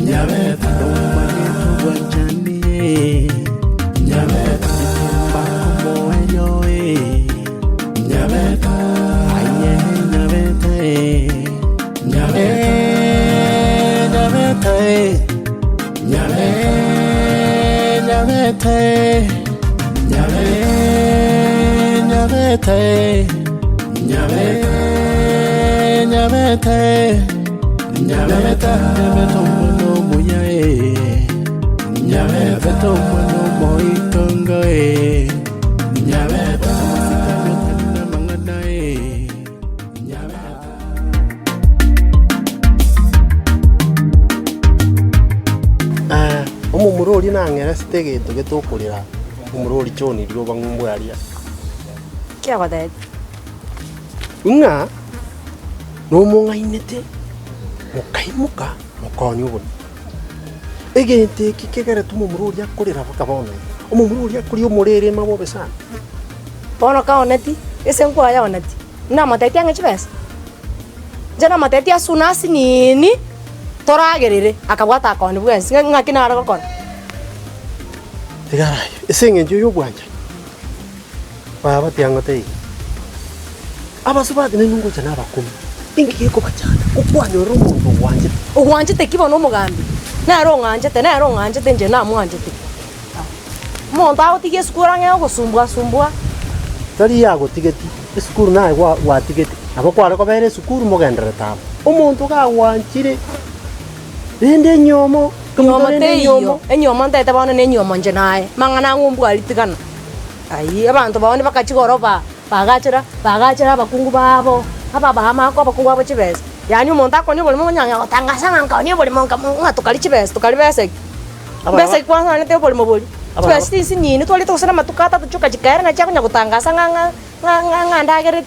Nyabeta Omanitu Wanjani Nyabeta Mbako Moelio Nyabeta Aye Nyabeta Nyabeta Nyabeta mwono moya Nyabeta mwono moitonga Nyabeta masika mangana Nyabeta Omumurori nangera sitegeto getokorera umurori choni ryo bangumbo yaria Kia wada Nga no monga inete mukaimuka mukoni ubona egente kikegera tumumurori akorera bakabona umumurori akuri umurere mabobe sana Bono ka oneti ese nkwa ya oneti na mateti anga chibes Jana mateti asunasi nini toragerere akabwata akoni bwensi ngakina ara gokora Tigarai esenge njuyo bwanja baba tiangotei abasubati nenungo cyana bakumi ingiye ko bacana ukwanyo rumuntu wanje tekiba no mugambi na ronga te nje na mwanje te Monta otige skura nge gusumbua tari yago tigeti skuru na wa tigeti abakwara ko bere skuru mogendera tabo umuntu ga wanchire rende nyomo enyomo ndete bana ne nyomo nje naye mangana ngumbu alitikana ai abantu baone bakachigoroba bagachira bakungu babo abahama ko bakungu babo chibese yani umuntu akoni boli munyanya otangasa nka ni boli monka ngatukali chibese tukalibese bese kwanza ne te boli moboli chibese isi nini twali tosana matukata tuchuka chikere na chako nyakutangasa nga ndagere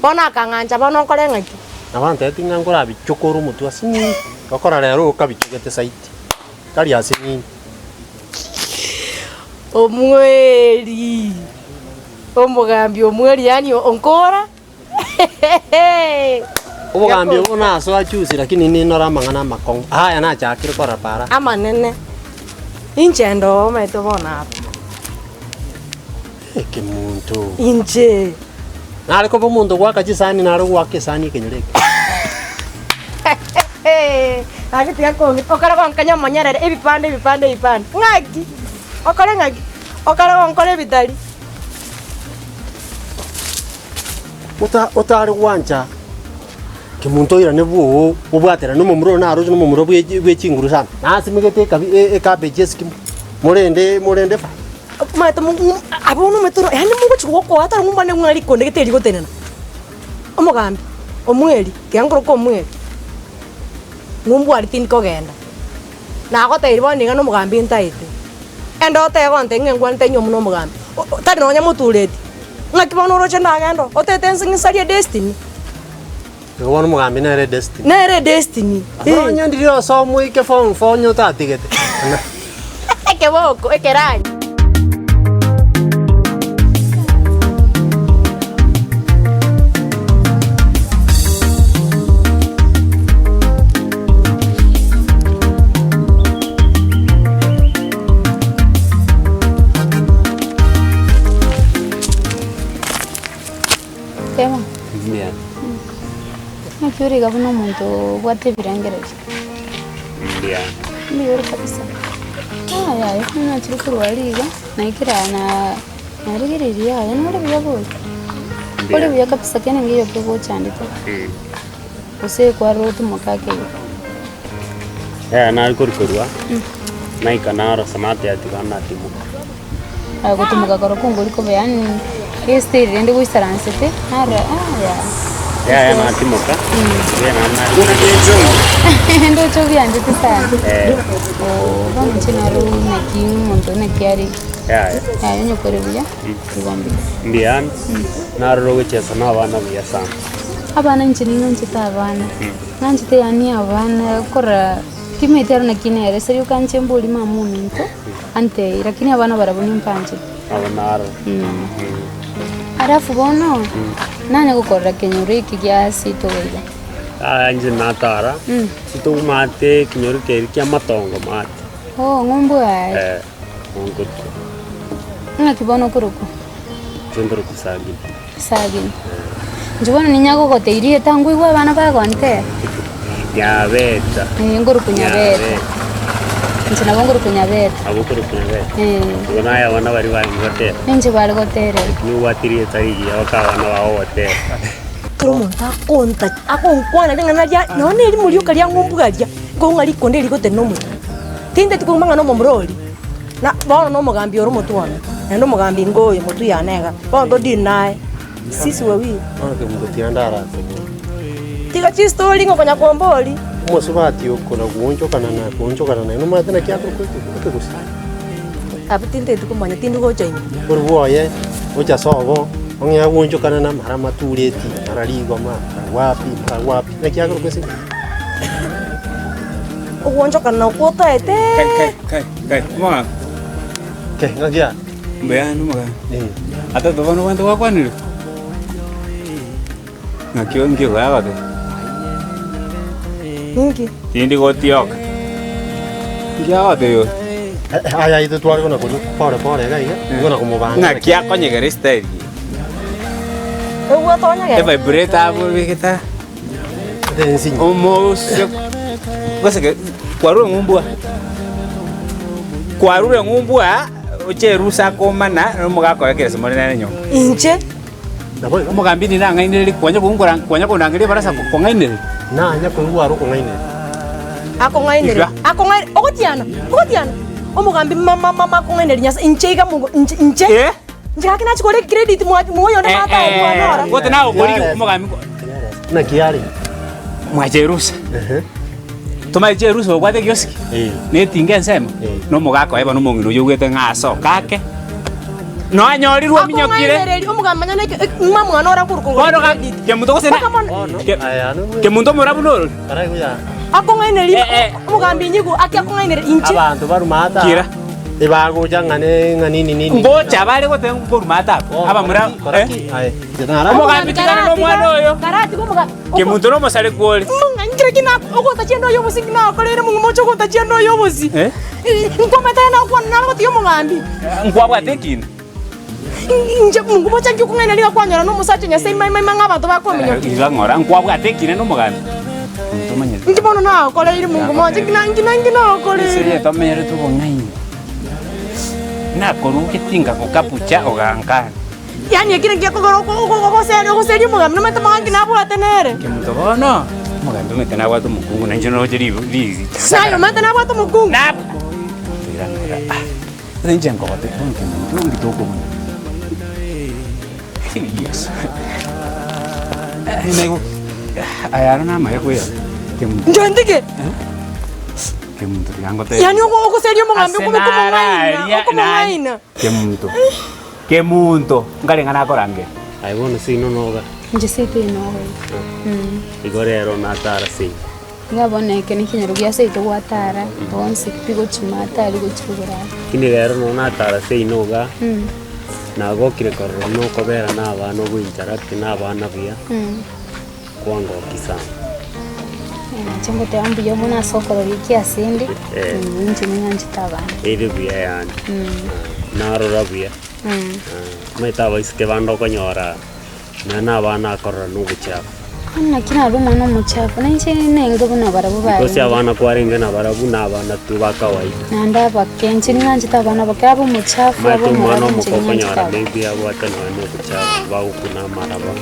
bona kanganja bona kole ngaki abantu etinga ngora bichokoro mutu asini okora lero kabichugete site kali asini omweli omweli yani onkora umugambi ubona so achusi lakini ni nora mangana makong haya na chakire kora para amanene inchendo meto bona eke muntu inche nale ko muntu gwaka chisani naro gwake sani kenyereke agiti yako okara kwankanya manyarere ebipande ngaki okara wankole bitali utari wanja kimuntu ira nebuo ubwatera no mumuro na arujo no mumuro bwe chinguru sana nasimigete kabi cabbage skim murende fa mata mungu abono metoro yani mungu chukoko atara ngumbane ngari konde keteri gotenena omugambi omweli kyangoro ko omweli ngumbu ali tin kogenda na goteri boninga no mugambi ntaite endo te gonte ngengwante nyomu no mugambi tari no nyamutureti ngakibono roche ndagendo otete nsingisarie destiny Gwana mugambi nere destiny Anya ndirio so muike phone fonyo tatigete ekeboko ekeranyi Tema. Bien. Nafiuri gabuna muntu bwate birangereje. Bien. Ndiyo kabisa. Ya, yakuna chirukuru waliga naikira na narigiriri ya nore biyaboye. Kole biya kabisa kene ngiyo bwo cyandika. Ose kwa rotu mukake. Na kurkurwa. Naika naro samate atikana timu. Gutumuka korokungo liko bayani este rende guisaransete ara ya matimoka ndo chobi ande tsana vamos chinaro na kimuntu na kiari ya nyo korebuya ibambi mbian naro wechesa na abana biyasana abana nchini nchita abana nanchite yani abana kora kimetera na kinere serio kanche mboli mamuntu ante lakini abana baraboni mpanje abanaro Arafu bono nanya gukora kenyuri kiasi to wega anje natara situ mate kinyoru keri kia matongo mate ng'ombe ai ongoto ng'akibono kuruku chondoro kusagi sagini njibono ninyago goteirie tangu igwa abana bagonte nyabeta nguruku nyabeta nje nabo nguruku nyabeta abukuru kunyabeta ubona aya bana bari bari gotera ninje bari gotere ni watiriye tarigi abakabana bawo gotera Turumonta konta akonkwana ngana lya none eri muri ukalia ngumbugalia ngonga likonde likote nomu tinde tukumanga no momroli na bono no mugambi oro mutwana endo mugambi ngoye mutu yanega bondo dinae sisi wawi ke mundu tiandara tiga chi story ngokonya komboli umusubati ukona kuonjokana na ino matena kyakuru kukusi abutinde tukumanya tindu gochaini urwoye ucha sobo ongia kuonjokana na mara matureti maraligo ma wapi na kyakuru kusi uonjokana na kuota ete kai mwa ke ngagia mbea no mga ata to bano wanto wa kwani ngakio ngio gawa ke ningi tindi gotiok ngiawa te yo aya itu twari kona kuni pore ga iga ngona kumubanga ngakia konye gere style uwa tonya e ge vibrate abo bikita densi almost basa ke kwarure ngumbua uche rusa komana no mugako yakere semone na nyo inche daboy mugambi ni nanga ine kwanya kunangire barasa kongaine na anya kuruwa ko ngaine akongainere ogotiana omugambi mama kongainere nyasa inche ga mungu inche njaka kina chikole credit mwoyo ne mata mwana gote nawo kori mugambi na kiari mwaje rusa toma je rusa gwate kioski ne tinga nsema no mugako eba no mungiro yugete ngaso kake no anyori ruo minyokire omugambi manya ne mama mwana ora kuruko bono ka ke mundo kose ke mundo morabu no karai kuya akongainere omugambi nyigo akongainere inche abantu barumata kira ibago jangane nini ngocha bale gote ngurumata aba mura ai tenara omugambi tikana no mwana oyo karati komuga ke mundo no mosale kwoli ngire kina ogota chendo yo musiki na kolere mungu mocho gota chendo yo musi ngometa na kwa na ngoti yo mugambi ngwabwa tekina nje mungu mocha ngikungaina liga kwanyora no musacho nya sei mai ngabantu bakomenyo iga ngora ngwabwa tekina no mugambi tomanya ngibono na kolere mungu mocha ngina kolere seye tomenya tu bongaini na koruke tinga ko kapucha oganga yani kile ngiyakogoro ko seri mugambi no meta mangi na bwa tenere ke mundo bono mugambi metena watu mukungu na njono jeri lizi sayo meta na bwa mukungu na ira ngora nje ngote konke mundo ngitoko yes nego ayaro na maye kuya ke mundo njondike ke mundo yangote yani ko seri mugambi kumungaina ke mundo ngale ngana korange ai bono sino noga nje sete no igorero natara si ngabone ke ni kinyaru gya sete watara bonse pigo chimata ali go chugura kini gero no natara si noga nago kire korro no kobera na abana gwinjara kina abana bia kwango kisana chengo te ambu yo muna sokoro likia sindi nje ninganji tabana ere bia yani naro rabia meta iske bando konyora na abana korra no buchafu na kina rumo no muchafu na nje nenge buna barabu ba kosi abana kwarenga na barabu na abana tu bakawaida nanda bakenje ninganji tabana bakabo muchafu abo mwana mukokonyora baby abo atano no buchafu baukuna maraba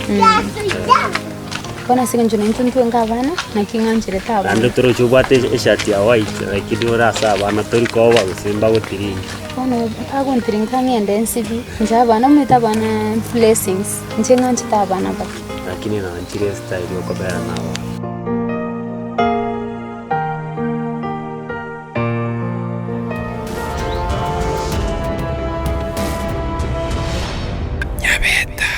kona siga njuna ntuntu ngabana na kinganjire tabana ando tro chubate eshati ya white lakini orasa abana tori ko bagusimba gutiri kono ago ntiringa ngende nsibi njabana mutabana blessings njenganji tabana baki lakini na nchire style yoko bera nawo nyabeta